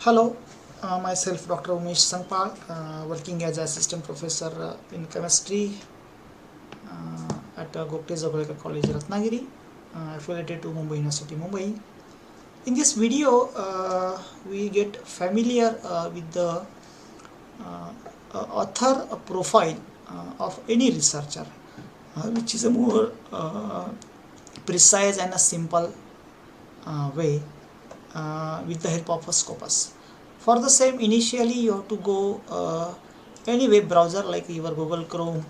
Hello, myself Dr. Umesh Sangpal, working as assistant professor in chemistry at Gokte Zogalekar College, Ratnagiri, affiliated to Mumbai University, Mumbai. In this video, we get familiar with the author profile of any researcher, which is a more precise and a simple way with the help of a Scopus. For the same, initially you have to go any web browser like your Google Chrome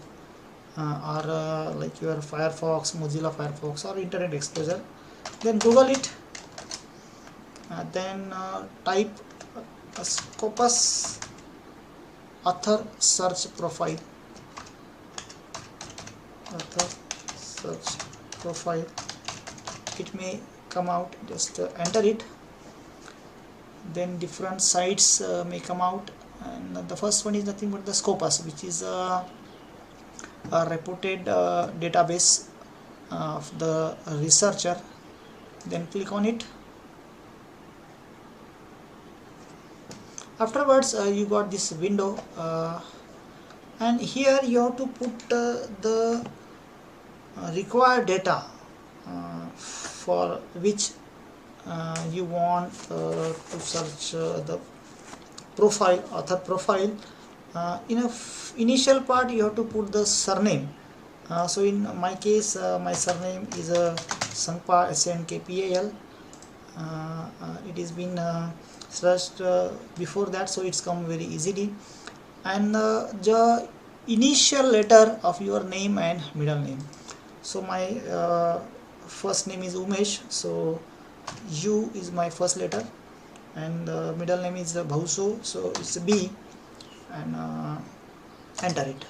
or like your Firefox, Mozilla Firefox or Internet Explorer. Then Google it, then type Scopus author search profile. Author search profile. It may come out. Just enter it. Then different sites may come out, and the first one is nothing but the Scopus, which is a reputed database of the researcher. Then click on it. Afterwards you got this window, and here you have to put the required data for which you want to search the profile, author profile. In a initial part you have to put the surname. So in my case my surname is Sangpal, SNKPAL. It has been searched before that, so it's come very easily. And the initial letter of your name and middle name. So my first name is Umesh, so U is my first letter, and middle name is Bhauso, so it's B, and enter it.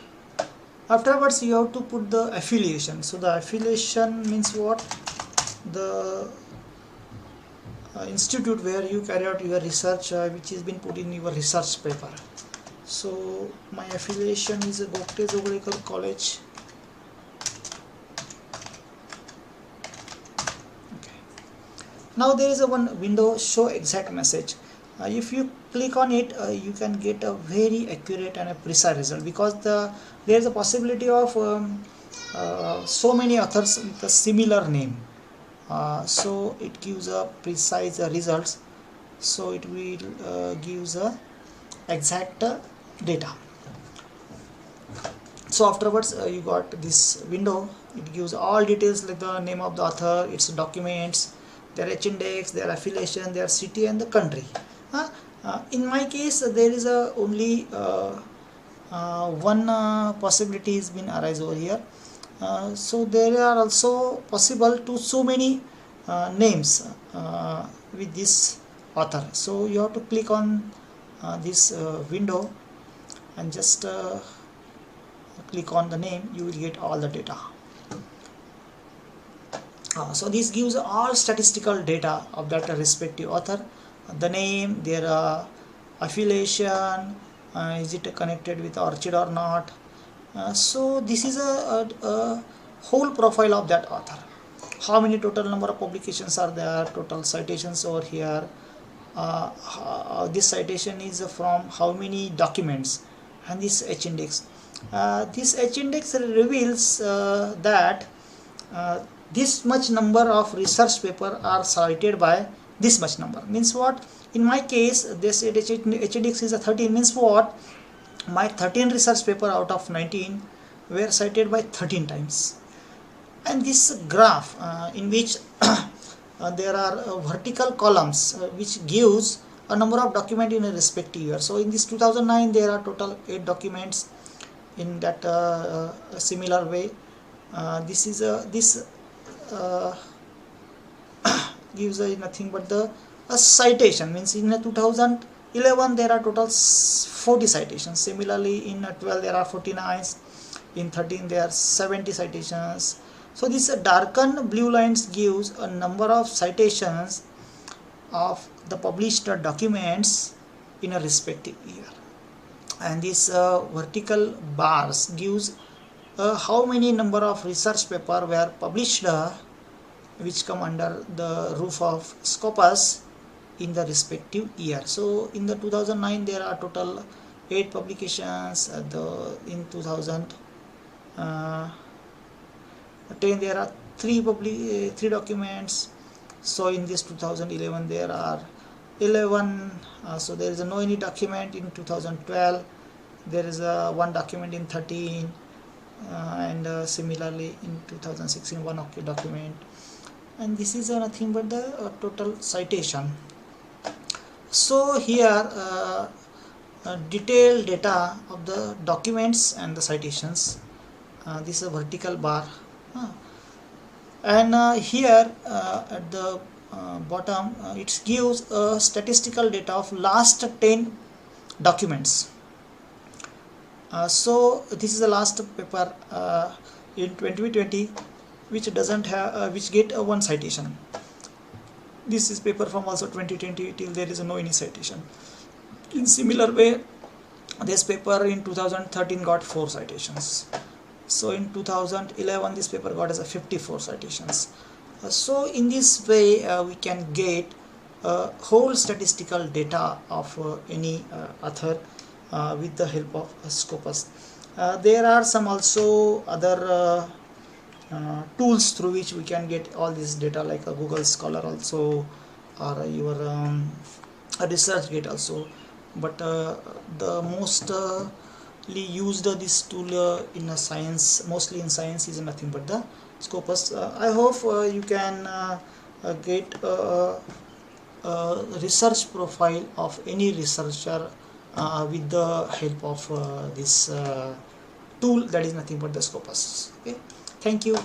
Afterwards you have to put the affiliation. So the affiliation means what? The institute where you carry out your research, which has been put in your research paper. So my affiliation is Gokte Zogalekar College. Now there is a one window, show exact message. If you click on it, you can get a very accurate and a precise result, because there is a possibility of so many authors with a similar name. So it gives a precise results. So it will gives a exact data. So afterwards you got this window. It gives all details like the name of the author, its documents, their H-index, their affiliation, their city and the country. In my case there is only one possibility has been arise over here. So there are also possible to so many names with this author. So you have to click on this window and just click on the name. You will get all the data. So this gives all statistical data of that respective author, the name, their affiliation, is it connected with ORCID or not. So this is a whole profile of that author. How many total number of publications are there, total citations over here, this citation is from how many documents, and this H-index. This H-index reveals that this much number of research paper are cited by this much number. Means what? In my case this H-index is a 13, means what? My 13 research paper out of 19 were cited by 13 times. And this graph in which there are vertical columns which gives a number of documents in a respective year. So in this 2009 there are total 8 documents in that similar way. This is gives nothing but the citation, means in 2011 there are total 40 citations. Similarly in 12 there are 49, in 13 there are 70 citations. So this darkened blue lines gives a number of citations of the published documents in a respective year, and this vertical bars gives how many number of research paper were published which come under the roof of Scopus in the respective year. So in the 2009 there are total 8 publications. In 2010 there are 3 documents. So in this 2011 there are 11. So there is no any document in 2012. There is one document in 13, and similarly in 2016 one document. And this is nothing but the total citation. So here detailed data of the documents and the citations. This is a vertical bar, and here at the bottom it gives statistical data of last 10 documents. So this is the last paper in 2020 which doesn't have which get one citation. This is paper from also 2020 till there is no any citation. In similar way, this paper in 2013 got 4 citations. So in 2011 this paper got as a 54 citations. So in this way we can get whole statistical data of any author with the help of Scopus. There are some also other tools through which we can get all this data, like a Google Scholar also, or your ResearchGate also. But the mostly used this tool in science, mostly in science, is nothing but the Scopus. I hope you can get a research profile of any researcher with the help of this tool that is nothing but the Scopus. Okay, thank you.